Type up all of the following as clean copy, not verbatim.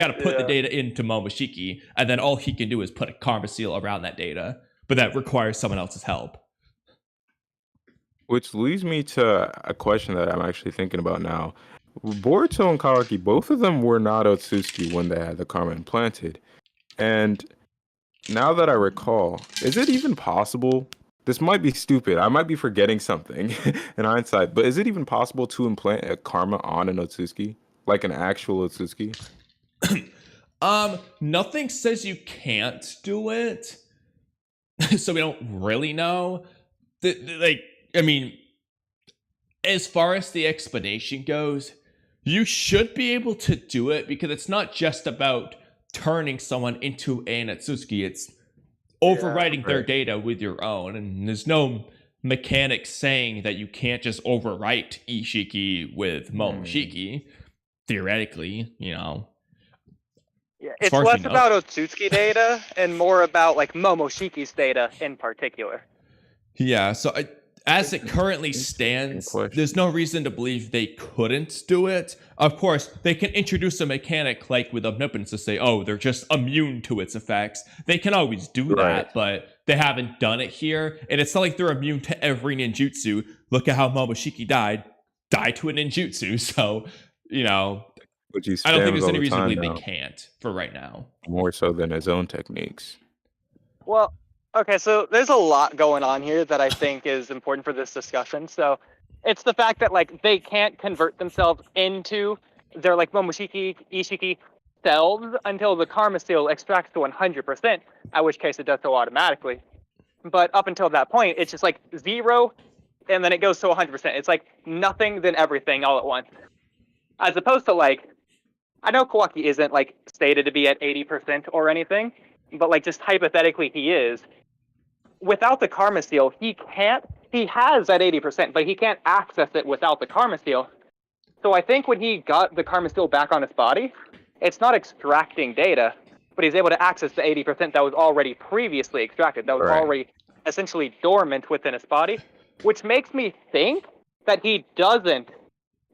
got to put the data into Momoshiki, and then all he can do is put a karma seal around that data, but that requires someone else's help. Which leads me to a question that I'm actually thinking about now. Boruto and Kawaki, both of them were not Otsutsuki when they had the karma implanted. And now that I recall, is it even possible? This might be stupid. I might be forgetting something in hindsight, but is it even possible to implant a karma on an Otsutsuki? Like an actual Otsutsuki? Nothing says you can't do it. So we don't really know. I mean, as far as the explanation goes, you should be able to do it because it's not just about turning someone into an Otsutsuki. It's overwriting their data with your own, and there's no mechanic saying that you can't just overwrite Ishiki with Momoshiki. Theoretically, Yeah, it's less about Otsutsuki data and more about like Momoshiki's data in particular. Yeah, so as it currently stands, there's no reason to believe they couldn't do it. Of course, they can introduce a mechanic like with Omnipotence to say, oh, they're just immune to its effects. They can always do that, but they haven't done it here. And it's not like they're immune to every ninjutsu. Look at how Momoshiki died to a ninjutsu. So, I don't think there's any reason to believe they can't for right now. More so than his own techniques. Well, okay, so there's a lot going on here that I think is important for this discussion. So it's the fact that like they can't convert themselves into their like Momoshiki, Ishiki selves until the karma seal extracts to 100%, at which case it does so automatically. But up until that point, it's just like 0, and then it goes to 100%. It's like nothing, then everything all at once. As opposed to like, I know Kawaki isn't like stated to be at 80% or anything, but like just hypothetically he is. Without the karma seal, he has that 80%, but he can't access it without the karma seal. So I think when he got the karma seal back on his body, it's not extracting data, but he's able to access the 80% that was already previously extracted, that was already essentially dormant within his body, which makes me think that he doesn't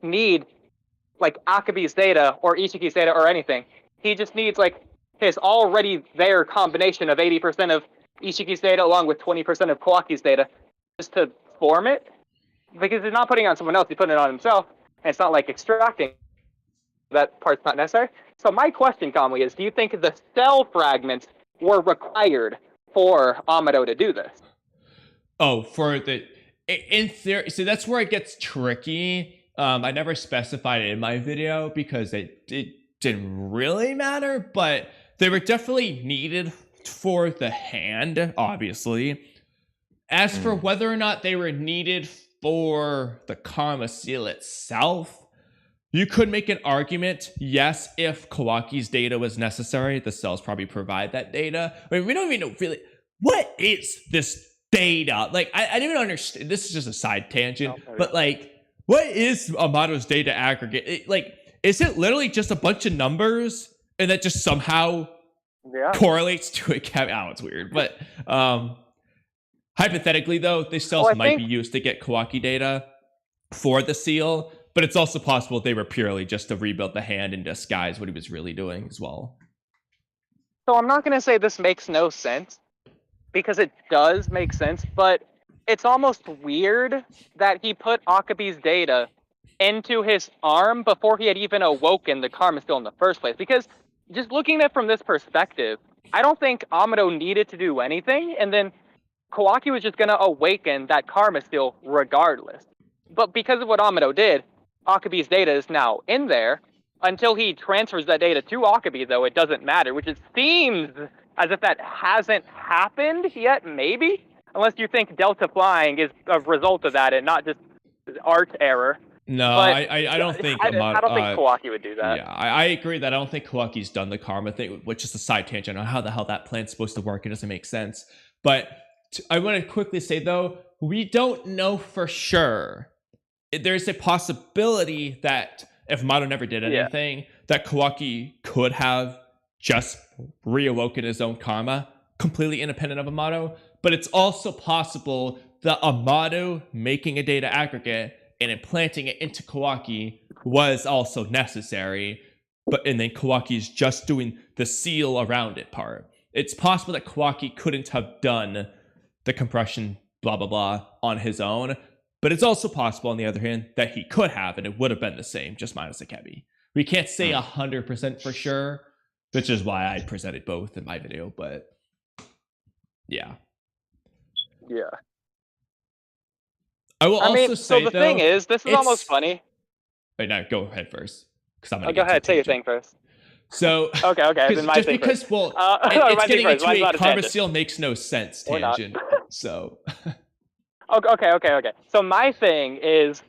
need like Akabe's data or Ishiki's data or anything. He just needs like his already there combination of 80% of Ishiki's data along with 20% of Kawaki's data just to form it. Because he's not putting it on someone else, he's putting it on himself, and it's not like extracting. That part's not necessary. So my question, Kamui, is do you think the cell fragments were required for Amado to do this? Oh, in theory, so that's where it gets tricky. I never specified it in my video because it didn't really matter, but they were definitely needed for the hand, obviously. As for whether or not they were needed for the karma seal itself, you could make an argument, yes, if Kawaki's data was necessary, the cells probably provide that data. I mean, we don't even know really, what is this data? Like, I didn't even understand, this is just a side tangent, but like, what is Amado's data aggregate? Is it literally just a bunch of numbers and that just somehow correlates to a cap? Oh, it's weird. But hypothetically, though, these cells might be used to get Kawaki data for the seal, but it's also possible they were purely just to rebuild the hand and disguise what he was really doing as well. So I'm not going to say this makes no sense, because it does make sense, but it's almost weird that he put Akabe's data into his arm before he had even awoken the karma seal in the first place. Because just looking at it from this perspective, I don't think Amado needed to do anything, and then Kawaki was just going to awaken that karma seal regardless. But because of what Amado did, Akabe's data is now in there. Until he transfers that data to Akabe, though, it doesn't matter, which it seems as if that hasn't happened yet, maybe? Unless you think Delta flying is a result of that and not just art error. No, but I don't think I don't think Kawaki would do that. Yeah, I agree that I don't think Kawaki's done the karma thing, which is a side tangent on how the hell that plan's supposed to work. It doesn't make sense. But I want to quickly say, though, we don't know for sure. There's a possibility that if Amado never did anything, that Kawaki could have just reawoken his own karma, completely independent of Amado. But it's also possible that Amado making a data aggregate and implanting it into Kawaki was also necessary, and then Kawaki is just doing the seal around it part. It's possible that Kawaki couldn't have done the compression blah blah blah on his own, but it's also possible, on the other hand, that he could have, and it would have been the same, just minus the Kebi. We can't say 100% for sure, which is why I presented both in my video, but yeah. Yeah. I will also say, so the thing is, this is almost funny. Wait, no, go ahead first. Go ahead, say your thing first. So okay, then my just thing because first. it's getting into a karma tangent. seal makes no sense tangent. So okay. So my thing is,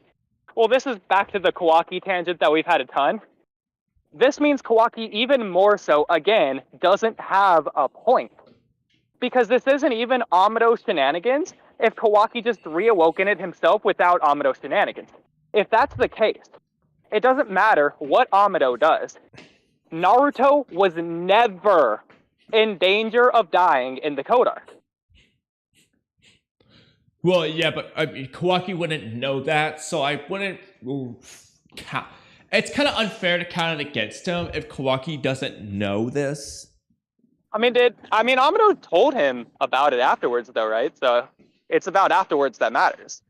well, this is back to the Kawaki tangent that we've had a ton. This means Kawaki, even more so, again, doesn't have a point. Because this isn't even Amado shenanigans if Kawaki just reawoken it himself without Amado shenanigans. If that's the case, it doesn't matter what Amado does. Naruto was never in danger of dying in the Code Arc. Well, yeah, but I mean, Kawaki wouldn't know that, so I wouldn't count. It's kind of unfair to count it against him if Kawaki doesn't know this. Amado told him about it afterwards, though, right? So it's about afterwards that matters.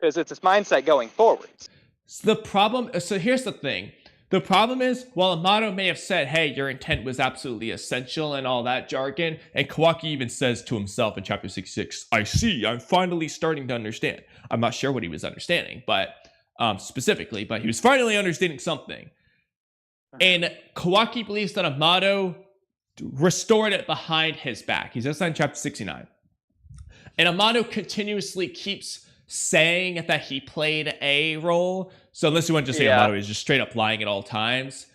Because it's his mindset going forwards. So here's the thing. The problem is, while Amado may have said, hey, your intent was absolutely essential and all that jargon, and Kawaki even says to himself in chapter 66, I see, I'm finally starting to understand. I'm not sure what he was understanding, but specifically, but he was finally understanding something. And Kawaki believes that Amado restored it behind his back. He says that in chapter 69. And Amado continuously keeps saying that he played a role. So unless you want to just say Amado is just straight up lying at all times.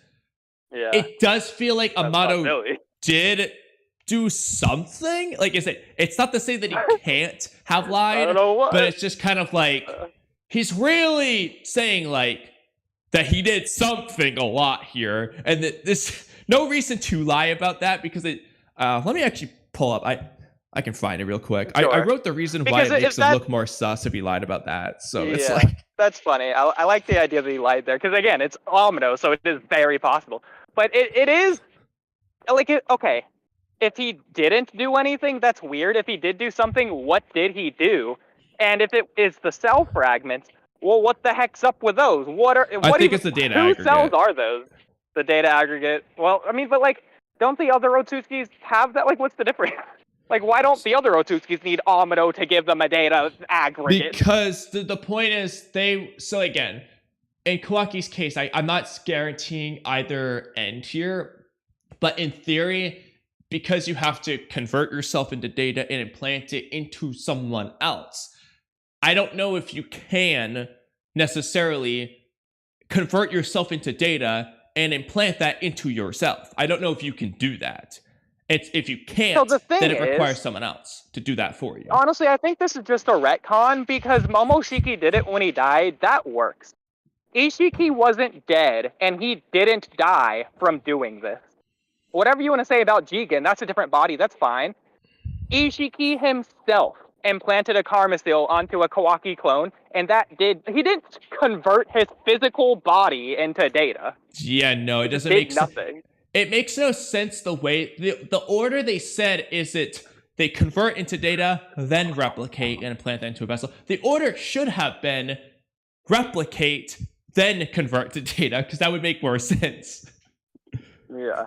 Yeah. It does feel like Amado did do something. Like, it's not to say that he can't have lied, I don't know what. but it's just kind of like he's really saying like that he did something a lot here, and that this no reason to lie about that, because it let me actually pull up. I can find it real quick. Sure. I wrote the reason why it makes him look more sus if he lied about that. So it's like, that's funny. I like the idea that he lied there, because again, it's Amado, so it is very possible. But it is like okay, if he didn't do anything, that's weird. If he did do something, what did he do? And if it is the cell fragments, well, what the heck's up with those? I think it's the data aggregate. Whose cells are those? The data aggregate. Well, I mean, but like, don't the other Otsutsukis have that? Like, what's the difference? Like, why don't the other Otsutsuki need Amado to give them a data aggregate? Because the point is, so again, in Kawaki's case, I'm not guaranteeing either end here, but in theory, because you have to convert yourself into data and implant it into someone else, I don't know if you can necessarily convert yourself into data and implant that into yourself. I don't know if you can do that. If you can't, then it requires someone else to do that for you. Honestly, I think this is just a retcon, because Momoshiki did it when he died. That works. Ishiki wasn't dead, and he didn't die from doing this. Whatever you want to say about Jigen, that's a different body, that's fine. Ishiki himself implanted a karma seal onto a Kawaki clone, and he didn't convert his physical body into data. Yeah, no, it doesn't make nothing. It makes no sense the way the order they said is they convert into data, then replicate and implant that into a vessel. The order should have been replicate, then convert to data, because that would make more sense. Yeah.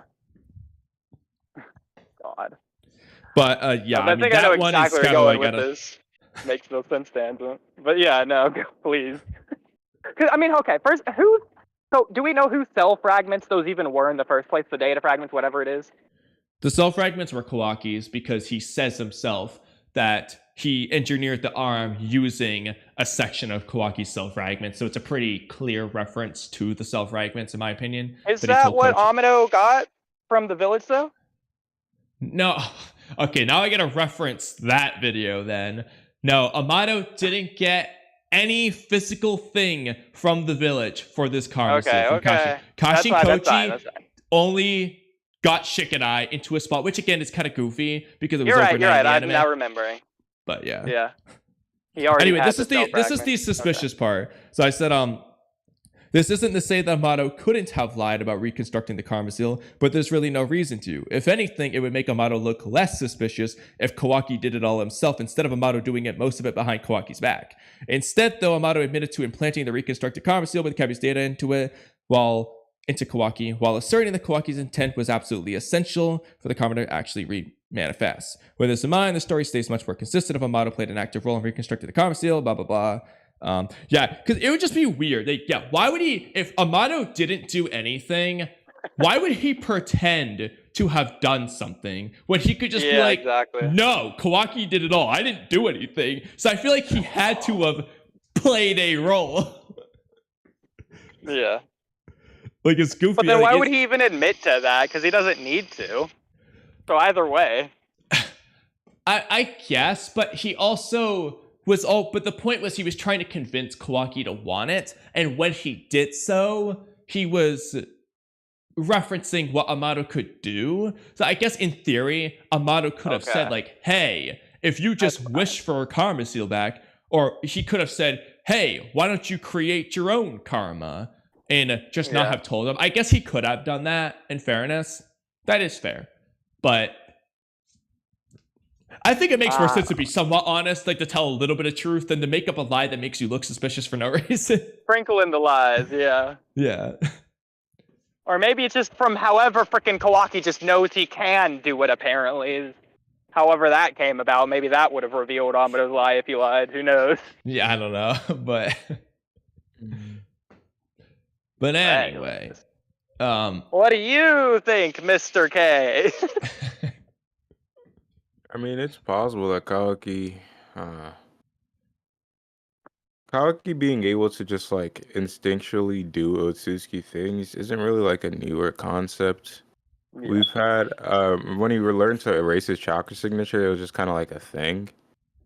God. But yeah, I think I know exactly where you're going with this. Makes no sense, Danza. But yeah, no, please. Because I mean, okay, first, so, do we know whose cell fragments those even were in the first place? The data fragments, whatever it is? The cell fragments were Kawaki's, because he says himself that he engineered the arm using a section of Kawaki's cell fragments. So it's a pretty clear reference to the cell fragments, in my opinion. Is that what Amado got from the village, though? No. Okay, now I gotta reference that video then. No, Amado didn't get any physical thing from the village for this karma seal from okay. Kashi Kochi only got Shikanai into a spot, which again is kind of goofy because it was You're right. I'm now remembering. But yeah. Yeah. He already Anyway, had this is the suspicious part. So I said, this isn't to say that Amado couldn't have lied about reconstructing the karma seal, but there's really no reason to. If anything, it would make Amado look less suspicious if Kawaki did it all himself instead of Amado doing most of it behind Kawaki's back. Instead, though, Amado admitted to implanting the reconstructed karma seal with Kabi's data into Kawaki, while asserting that Kawaki's intent was absolutely essential for the karma to actually manifest. With this in mind, the story stays much more consistent if Amado played an active role in reconstructing the karma seal, blah, blah, blah. Yeah, because it would just be weird. Why would he, if Amado didn't do anything, why would he pretend to have done something when he could just be like, exactly. No, Kawaki did it all. I didn't do anything. So I feel like he had to have played a role. Yeah. Like, it's goofy. But then why would he even admit to that? Because he doesn't need to. So either way. I guess, but he also but the point was he was trying to convince Kawaki to want it, and when he did so, he was referencing what Amado could do. So I guess in theory, Amado could have said like, hey, if you just wish for a karma seal back, or he could have said, hey, why don't you create your own karma, and just not have told him. I guess he could have done that, in fairness. That is fair. But I think it makes more sense to be somewhat honest, like to tell a little bit of truth, than to make up a lie that makes you look suspicious for no reason. Sprinkle in the lies, yeah. Yeah. Or maybe it's just from however freaking Kawaki just knows he can do it, apparently. However that came about, maybe that would have revealed Amado's lie if he lied, who knows? Yeah, I don't know, but... But anyway... What do you think, Mr. K? I mean, it's possible that Kawaki being able to just like instinctually do Otsutsuki things isn't really like a newer concept. Yeah. We've had when he learned to erase his chakra signature, it was just kind of like a thing.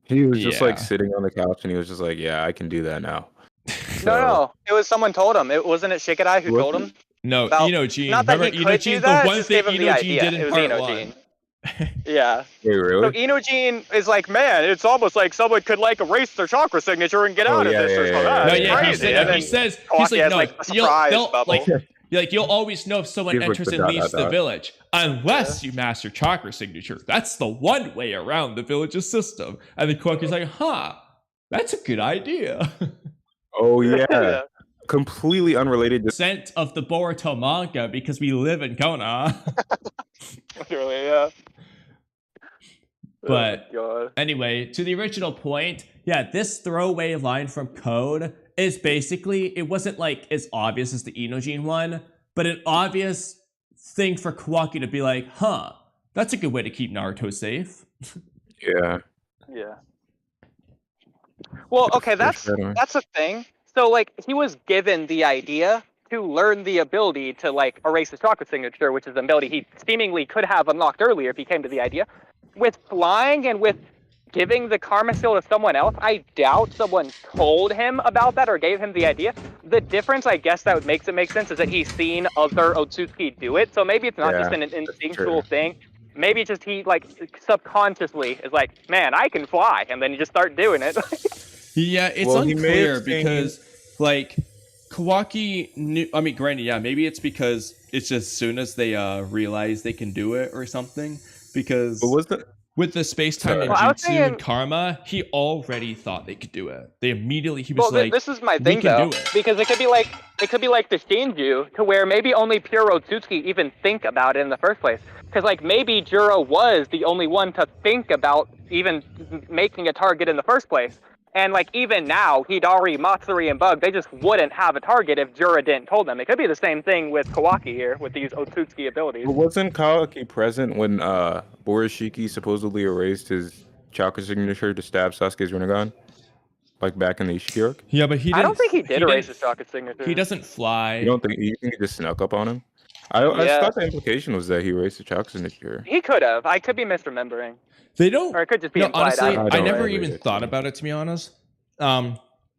He was just like sitting on the couch and he was just like, "Yeah, I can do that now." So, no, it was someone told him. It wasn't it Shikadai who told him? No, Inojin. Not that remember he could do that, the one thing Inojin did in part one. Yeah. Wait, really? So Inojin is like, man, it's almost like someone could like erase their chakra signature and get out of this. He says, he's like, no, like, you'll always know if someone enters and leaves the village, unless you master chakra signature. That's the one way around the village's system. And then Kawaki's like, that's a good idea. Oh yeah. Completely unrelated. Scent of the Boruto manga because we live in Kona. Literally, yeah. But anyway, to the original point, this throwaway line from Code is basically, it wasn't like as obvious as the Inojin one, but an obvious thing for Kawaki to be like, that's a good way to keep Naruto safe. Yeah. Yeah. Well, okay, that's a thing. So, like, he was given the idea to learn the ability to, like, erase his chakra signature, which is an ability he seemingly could have unlocked earlier if he came to the idea. With flying and with giving the karma seal to someone else, I doubt someone told him about that or gave him the idea. The difference, I guess, that makes it make sense is that he's seen other Otsutsuki do it. So maybe it's not just an instinctual thing. Maybe it's just he, like, subconsciously is like, man, I can fly. And then you just start doing it. Yeah, it's unclear because, like, Kawaki knew, I mean, granted, maybe it's because it's just as soon as they realize they can do it or something, because with the space-time and jutsu and karma, he already thought they could do it. He was like, this is my thing, though, because it could be like the Shinju, to where maybe only pure Otsutsuki even think about it in the first place. Because, like, maybe Juro was the only one to think about even making a target in the first place. And, like, even now, Hidari, Matsuri, and Bug, they just wouldn't have a target if Jura didn't told them. It could be the same thing with Kawaki here, with these Otsutsuki abilities. But wasn't Kawaki present when Borishiki supposedly erased his chakra signature to stab Sasuke's Rinnegan? Like, back in the Ishiki arc? Yeah, but I don't think he did erase his chakra signature. He doesn't fly. You think he just snuck up on him? I thought the implication was that he erased the chakra signature. He could have. I could be misremembering. They don't. Or it could just be implied. Honestly, I never even thought about it, to be honest.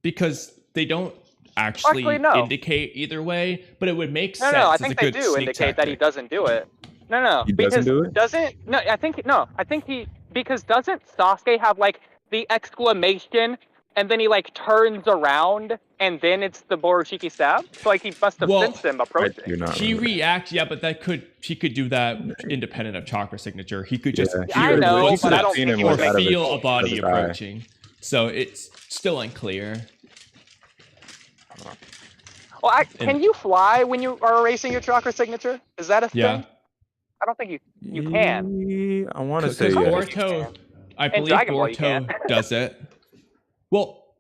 Because they don't actually indicate either way, but it would make sense. No, I think they do indicate that he doesn't do it. No, he doesn't do it? I think he, because doesn't Sasuke have, like, the exclamation and then he like turns around, and then it's the Borushiki stab. So like he must have sensed him I approaching. do not He remember. reacts, yeah, but he could do that independent of chakra signature. He could just Yeah, I hear know, he could but I have don't seen think him, he or would like, out of his- feel a out of body his eye. approaching. So it's still unclear. Well, can you fly when you are erasing your chakra signature? Is that a Yeah. thing? I don't think you can. Yeah, I want to say Because yes. Boruto, I In believe Dragon Ball, you Boruto can't. does it. Well,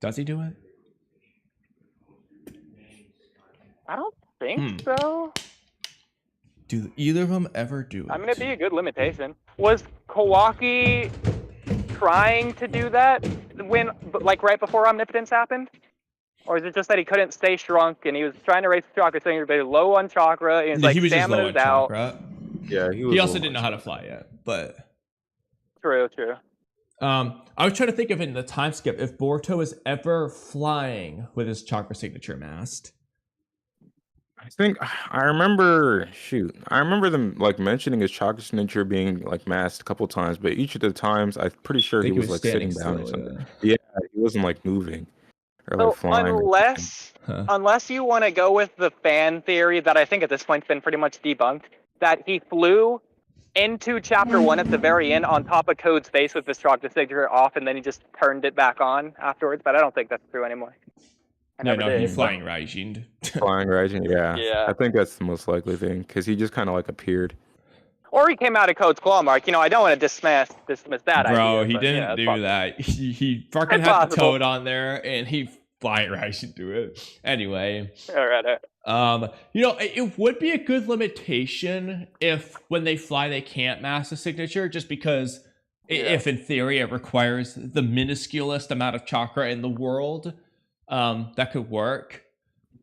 does he do it? I don't think Hmm. so. Do either of them ever do it? I mean, it'd be a good limitation. Was Kawaki trying to do that when, like, right before Omnipotence happened? Or is it just that he couldn't stay shrunk and he was trying to raise the chakra signature, but he was low on chakra and he's like, he was just low on stamina's out. chakra. Yeah, he was. He also low didn't know on how to chakra. fly yet, but True. I was trying to think of in the time skip if Boruto is ever flying with his chakra signature masked. I think I remember. Shoot, I remember them like mentioning his chakra signature being like masked a couple times, but each of the times I'm pretty sure he was like sitting down or something. Yeah, he wasn't like moving or like So flying. unless you want to go with the fan theory that I think at this point's been pretty much debunked, that he flew into chapter 1 at the very end on top of Code's face with his chakra signature off, and then he just turned it back on afterwards. But I don't think that's true anymore. No, he flying Raijin. Flying Raijin, yeah. Yeah. I think that's the most likely thing because he just kind of like appeared. Or he came out of Code's claw mark. I don't want to dismiss that idea. Bro, he but, didn't do possible. that. He fucking It's had the possible. toad on there, and he flying Raijin to it. Anyway. All right. It would be a good limitation if when they fly they can't mask the signature, just because if in theory it requires the minusculest amount of chakra in the world, that could work.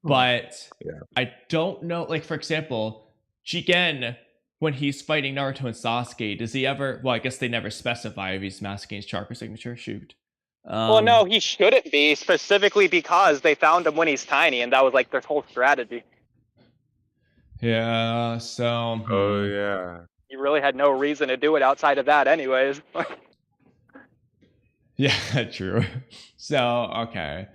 But I don't know, like for example, Jigen, when he's fighting Naruto and Sasuke, does he ever, well, I guess they never specify if he's masking his chakra signature, shoot. Well, no, he shouldn't be, specifically because they found him when he's tiny, and that was like their whole strategy. Yeah, so... Oh, yeah. He really had no reason to do it outside of that anyways. Yeah, true. So, okay.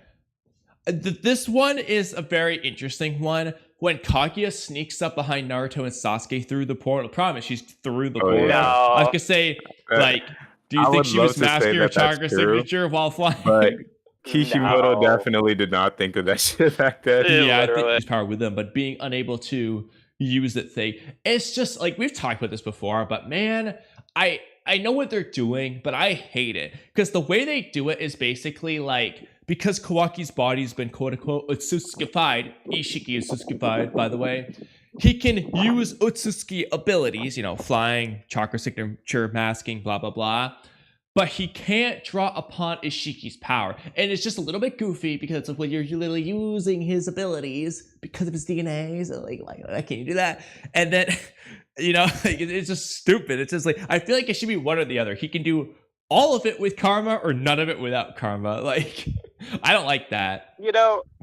This one is a very interesting one. When Kaguya sneaks up behind Naruto and Sasuke through the portal, promise she's through the portal. No. I was gonna say, like, do you I think would she love was to say masking her that that's chakra true, signature while flying? But Kishimoto No. definitely did not think of that shit back then. Yeah, I think literally. he's power with them, but being unable to use that thing, it's just like we've talked about this before. But man, I know what they're doing, but I hate it because the way they do it is basically like, because Kawaki's body's been quote unquote Otsutsukified, Ishiki is Otsutsukified, by the way. He can use Otsutsuki abilities, flying, chakra signature, masking, blah blah blah. But he can't draw upon Ishiki's power. And it's just a little bit goofy because it's like, well, you're literally using his abilities because of his DNA. So like, why can't you do that? And then, it's just stupid. It's just like, I feel like it should be one or the other. He can do all of it with karma or none of it without karma. Like, I don't like that.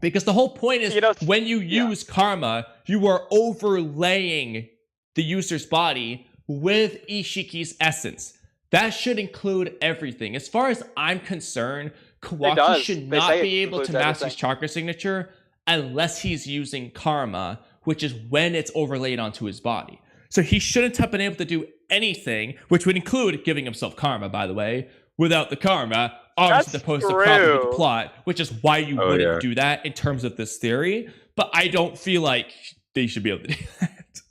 Because the whole point is when you use karma, you are overlaying the user's body with Ishiki's essence. That should include everything. As far as I'm concerned, Kawaki should not be able to mask his chakra signature unless he's using karma, which is when it's overlaid onto his body. So he shouldn't have been able to do anything, which would include giving himself karma, by the way. Without the karma, obviously supposed to propagate the plot, which is why you wouldn't do that in terms of this theory. But I don't feel like they should be able to do that.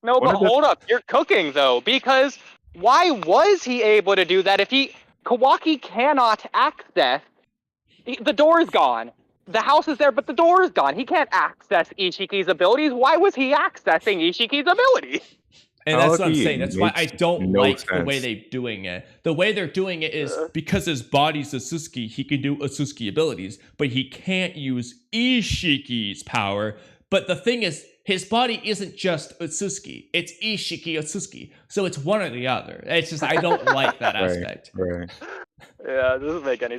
No, but hold up. You're cooking, though, because why was he able to do that if Kawaki cannot access, the door is gone. The house is there, but the door is gone. He can't access Ishiki's abilities. Why was he accessing Ishiki's abilities? And that's what I'm saying. That's why I don't like the way they're doing it. The way they're doing it is because his body's Otsutsuki, he can do Otsutsuki abilities, but he can't use Ishiki's power. But the thing is, his body isn't just Otsutsuki. It's Ishiki Otsutsuki. So it's one or the other. It's just, I don't like that aspect. Right. Yeah, it doesn't make any sense.